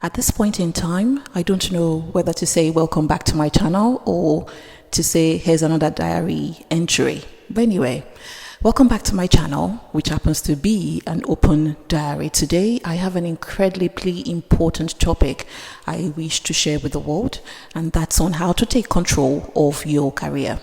At this point in time, I don't know whether to say welcome back to my channel or to say here's another diary entry. But anyway, welcome back to my channel, which happens to be an open diary. Today, I have an incredibly important topic I wish to share with the world, and that's on how to take control of your career.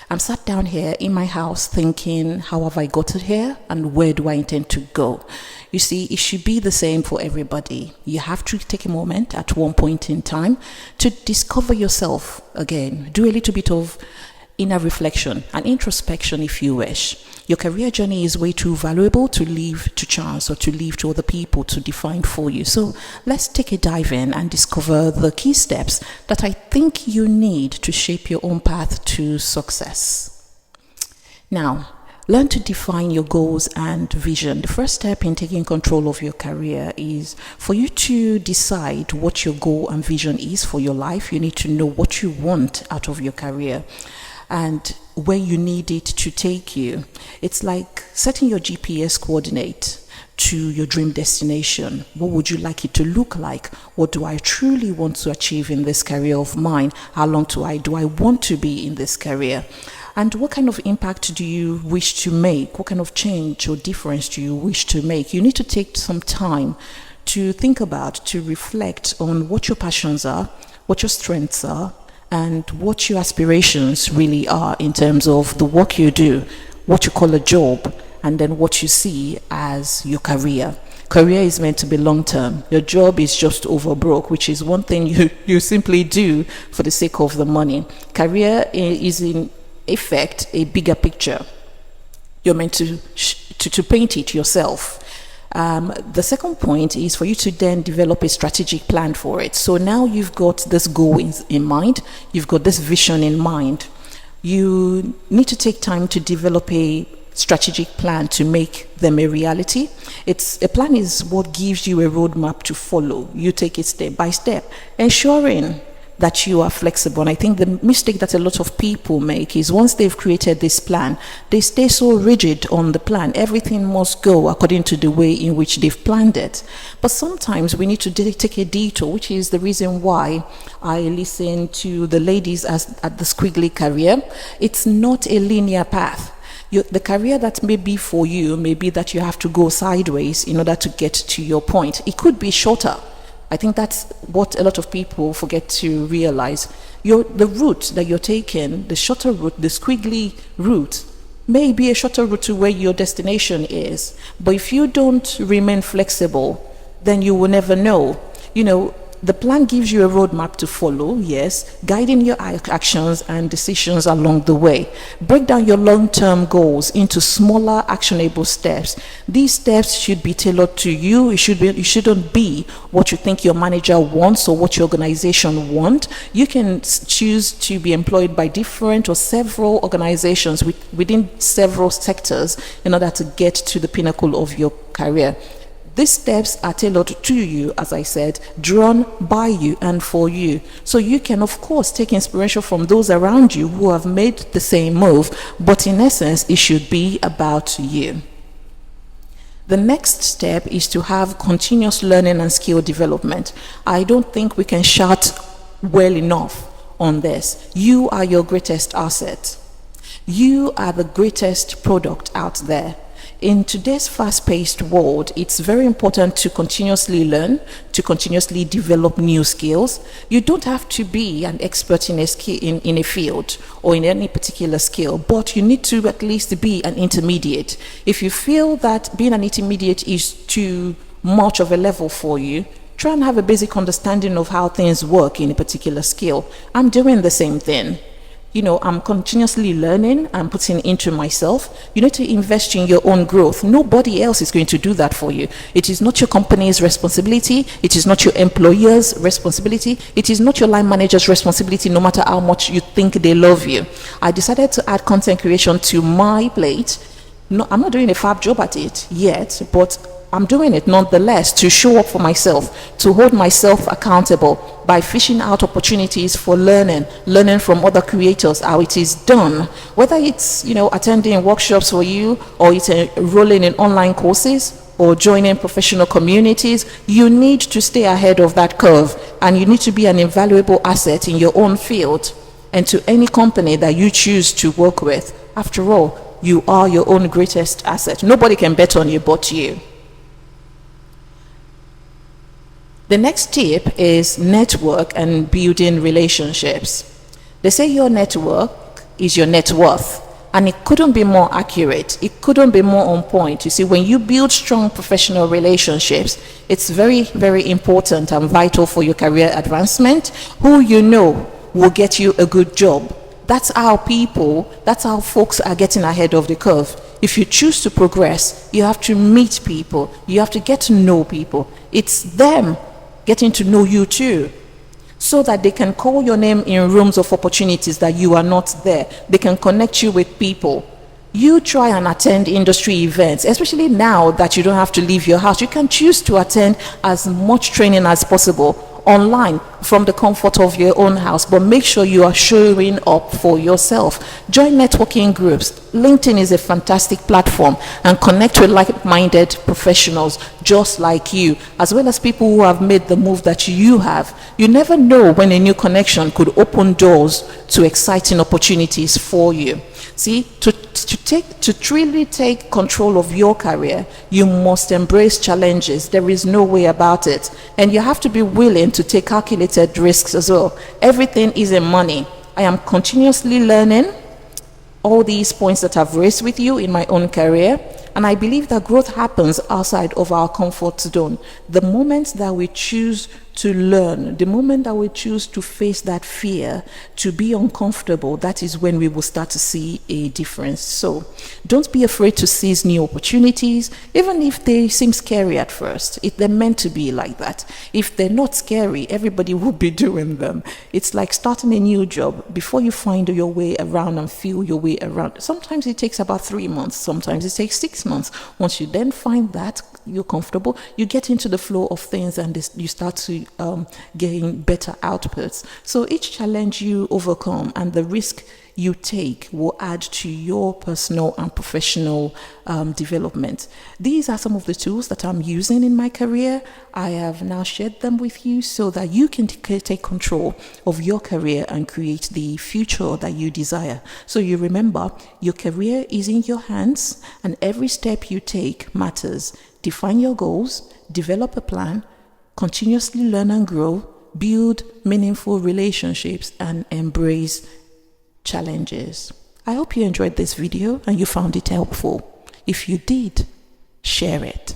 I'm sat down here in my house thinking, how have I gotten here and where do I intend to go? You see, it should be the same for everybody. You have to take a moment at one point in time to discover yourself again. Do a little bit of inner reflection and introspection if you wish. Your career journey is way too valuable to leave to chance or to leave to other people to define for you. So let's take a dive in and discover the key steps that I think you need to shape your own path to success. Now, learn to define your goals and vision. The first step in taking control of your career is for you to decide what your goal and vision is for your life. You need to know what you want out of your career and where you need it to take you. It's like setting your GPS coordinate to your dream destination. What would you like it to look like? What do I truly want to achieve in this career of mine? How long do I want to be in this career? And what kind of impact do you wish to make? What kind of change or difference do you wish to make? You need to take some time to think about, to reflect on what your passions are, what your strengths are, and what your aspirations really are in terms of the work you do, what you call a job, and then what you see as your career. Career is meant to be long-term. Your job is just over broke, which is one thing you simply do for the sake of the money. Career is in effect a bigger picture. You're meant to paint it yourself. The second point is for you to then develop a strategic plan for it. So now you've got this goal in mind, you've got this vision in mind. You need to take time to develop a strategic plan to make them a reality. A plan is what gives you a roadmap to follow. You take it step by step, ensuring that you are flexible. And I think the mistake that a lot of people make is once they've created this plan, they stay so rigid on the plan. Everything must go according to the way in which they've planned it. But sometimes we need to take a detour, which is the reason why I listen to the ladies at the squiggly career. It's not a linear path. The career that may be for you may be that you have to go sideways in order to get to your point. It could be shorter. I think that's what a lot of people forget to realize. The route that you're taking, the shorter route, the squiggly route, may be a shorter route to where your destination is. But if you don't remain flexible, then you will never know. The plan gives you a roadmap to follow, yes, guiding your actions and decisions along the way. Break down your long-term goals into smaller, actionable steps. These steps should be tailored to you. It shouldn't be what you think your manager wants or what your organization wants. You can choose to be employed by different or several organizations within several sectors in order to get to the pinnacle of your career. These steps are tailored to you, as I said, drawn by you and for you. So you can, of course, take inspiration from those around you who have made the same move, but in essence, it should be about you. The next step is to have continuous learning and skill development. I don't think we can shout well enough on this. You are your greatest asset. You are the greatest product out there. In today's fast-paced world, it's very important to continuously learn, to continuously develop new skills. You don't have to be an expert in a field or in any particular skill, but you need to at least be an intermediate. If you feel that being an intermediate is too much of a level for you, try and have a basic understanding of how things work in a particular skill. I'm doing the same thing. I'm continuously learning and putting into myself. You need to invest in your own growth. Nobody else is going to do that for you. It is not your company's responsibility. It is not your employer's responsibility. It is not your line manager's responsibility, no matter how much you think they love you. I decided to add content creation to my plate. No, I'm not doing a fab job at it yet, but I'm doing it nonetheless to show up for myself, to hold myself accountable by fishing out opportunities for learning from other creators how it is done. Whether it's attending workshops for you or it's enrolling in online courses, or joining professional communities, you need to stay ahead of that curve, and you need to be an invaluable asset in your own field and to any company that you choose to work with. After all, you are your own greatest asset. Nobody can bet on you but you. The next tip is network and building relationships. They say your network is your net worth, and it couldn't be more accurate. It couldn't be more on point. You see, when you build strong professional relationships, it's very, very important and vital for your career advancement. Who you know will get you a good job. That's how folks are getting ahead of the curve. If you choose to progress, you have to meet people. You have to get to know people. It's them getting to know you too, so that they can call your name in rooms of opportunities that you are not there. They can connect you with people. You try and attend industry events, especially now that you don't have to leave your house. You can choose to attend as much training as possible online from the comfort of your own house, but make sure you are showing up for yourself. Join networking groups. LinkedIn is a fantastic platform, and connect with like-minded professionals just like you, as well as people who have made the move that you have. You never know when a new connection could open doors to exciting opportunities for you. See, to truly take control of your career, you must embrace challenges. There is no way about it. And you have to be willing to take calculated risks as well. Everything isn't money. I am continuously learning all these points that I've raised with you in my own career, and I believe that growth happens outside of our comfort zone. The moment that we choose to learn, the moment that we choose to face that fear, to be uncomfortable, that is when we will start to see a difference. So don't be afraid to seize new opportunities, even if they seem scary at first. If they're meant to be like that. If they're not scary, everybody will be doing them. It's like starting a new job. Before you find your way around and feel your way around, sometimes it takes about 3 months, sometimes it takes 6 months. Once you then find that you're comfortable, you get into the flow of things, and you start to gain better outputs. So each challenge you overcome and the risk you take will add to your personal and professional development. These are some of the tools that I'm using in my career. I have now shared them with you so that you can take control of your career and create the future that you desire. So you remember, your career is in your hands, and every step you take matters. Define your goals, develop a plan, continuously learn and grow, build meaningful relationships, and embrace challenges. I hope you enjoyed this video and you found it helpful. If you did, share it.